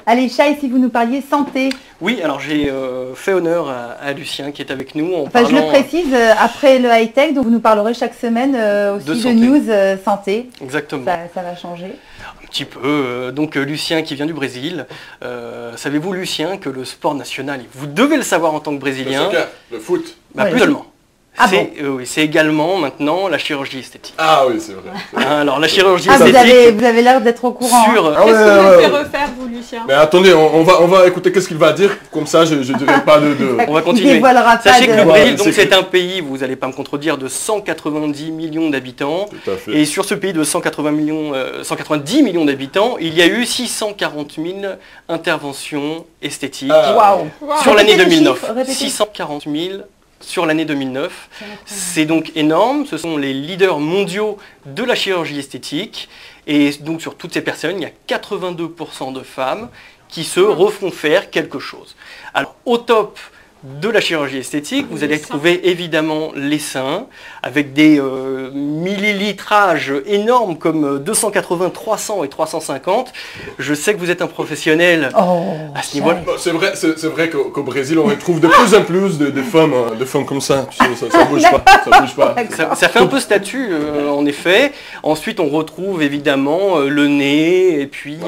Allez, Chai, si vous nous parliez santé. Oui, alors j'ai fait honneur à Lucien qui est avec nous. Je le précise, après le high-tech, donc vous nous parlerez chaque semaine aussi de news santé. Exactement. Ça va changer. Un petit peu. Donc Lucien qui vient du Brésil. Savez-vous, Lucien, que le sport national, vous devez le savoir en tant que Brésilien. Le foot. Plus seulement. Ah bon. Oui, c'est également maintenant la chirurgie esthétique. Ah oui, c'est vrai. Alors la chirurgie esthétique. Vous avez l'air d'être au courant. Qu'est-ce que vous pouvez refaire, vous, Lucien? Mais attendez, on va écouter qu'est-ce qu'il va dire, comme ça je dirai pas de... On va continuer. Sachez que le Brésil, donc c'est un pays, vous n'allez pas me contredire, de 190 millions d'habitants. Tout à fait. Et sur ce pays de 190 millions d'habitants, il y a eu 640 000 interventions esthétiques sur l'année 2009. 640 000 sur l'année 2009. C'est donc énorme, ce sont les leaders mondiaux de la chirurgie esthétique. Et donc sur toutes ces personnes, il y a 82% de femmes qui se refont faire quelque chose. Alors au top de la chirurgie esthétique, vous allez trouver évidemment les seins, avec des millilitrages énormes comme 280, 300 et 350. Je sais que vous êtes un professionnel à ce niveau-là. C'est vrai qu'au Brésil, on retrouve de plus en plus de femmes comme ça. Ça bouge pas. Ça bouge pas. Ça fait un peu statut, en effet. Ensuite, on retrouve évidemment le nez, et puis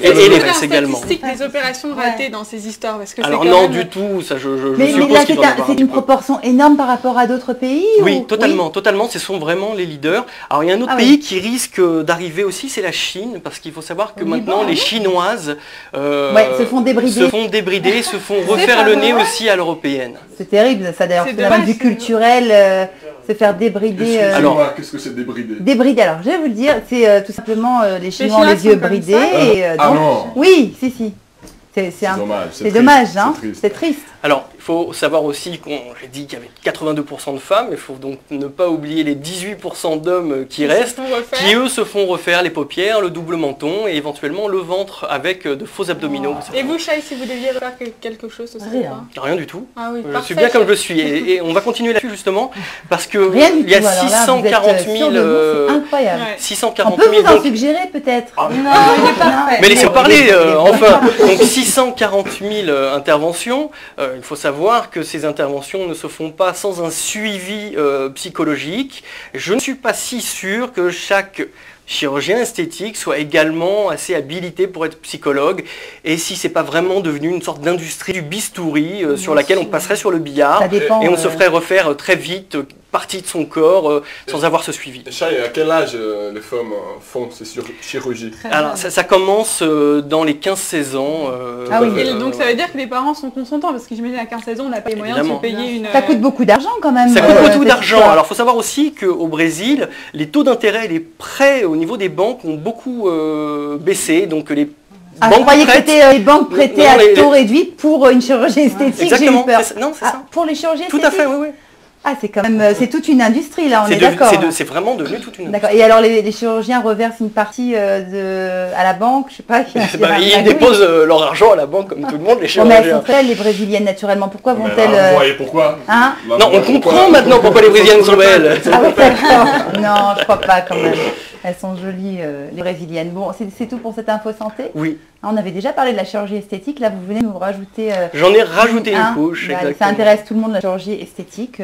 et les fesses également. Des opérations ratées dans ces histoires, parce que alors non, du tout. Ça, mais là, c'est une proportion énorme par rapport à d'autres pays? Oui, totalement. Ce sont vraiment les leaders. Alors, il y a un autre pays qui risque d'arriver aussi, c'est la Chine, parce qu'il faut savoir que maintenant, les Chinoises se font débrider, se font refaire le nez aussi à l'européenne. C'est terrible, ça d'ailleurs, d'un point de vue culturel, se faire débrider. Alors, qu'est-ce que c'est débrider? Débrider, alors je vais vous le dire, c'est tout simplement les Chinois ont les yeux bridés. Non. Oui, si. C'est dommage, hein. C'est triste. Alors, il faut savoir aussi j'ai dit qu'il y avait 82% de femmes, il faut donc ne pas oublier les 18% d'hommes qui restent, qui eux se font refaire les paupières, le double menton et éventuellement le ventre avec de faux abdominaux. Et vous, Chai, si vous deviez refaire quelque chose, ce serait quoi? Rien du tout. Ah oui, je suis bien comme je suis. Et on va continuer là-dessus justement, parce que il y a 640 000... C'est incroyable. 640 000... On peut vous en donc... suggérer peut-être. Non, il est parfait. Mais laissez-moi parler, enfin. Donc 640 000 interventions, il faut savoir que ces interventions ne se font pas sans un suivi psychologique. Je ne suis pas si sûr que chaque chirurgien esthétique soit également assez habilité pour être psychologue, et si c'est pas vraiment devenu une sorte d'industrie du bistouri sur laquelle on passerait sur le billard et on se ferait refaire très vite partie de son corps sans avoir ce suivi. Chai, à quel âge les femmes font ces chirurgies? Alors ça commence dans les 15-16 ans. Et donc ça veut dire que les parents sont consentants, parce que j'imagine à 15-16 ans on n'a pas les moyens de se payer une... Ça coûte beaucoup d'argent quand même. Ça coûte beaucoup d'argent. Alors il faut savoir aussi qu'au Brésil, les taux d'intérêt et les prêts au niveau des banques ont beaucoup baissé. Donc les je croyais que c'était les banques prêtaient à taux réduit pour une chirurgie esthétique. Exactement. J'ai eu peur. Non, c'est ça. Pour les chirurgies esthétiques. Tout à fait, oui. Ah, c'est quand même, c'est toute une industrie là, on est d'accord. C'est vraiment devenu toute une industrie. D'accord. Et alors les chirurgiens reversent une partie à la banque, je sais pas. Ils déposent leur argent à la banque comme tout le monde, les chirurgiens. Mais elles sont belles, les brésiliennes naturellement. Pourquoi vont-elles... Vous voyez pourquoi? Non, on comprend maintenant pourquoi les brésiliennes sont belles. Ah oui, d'accord. Non, je crois pas quand même. Elles sont jolies, les brésiliennes. Bon, c'est tout pour cette info santé? Oui. On avait déjà parlé de la chirurgie esthétique, là vous venez nous rajouter... J'en ai rajouté une couche, exactement. Ça intéresse tout le monde, la chirurgie esthétique.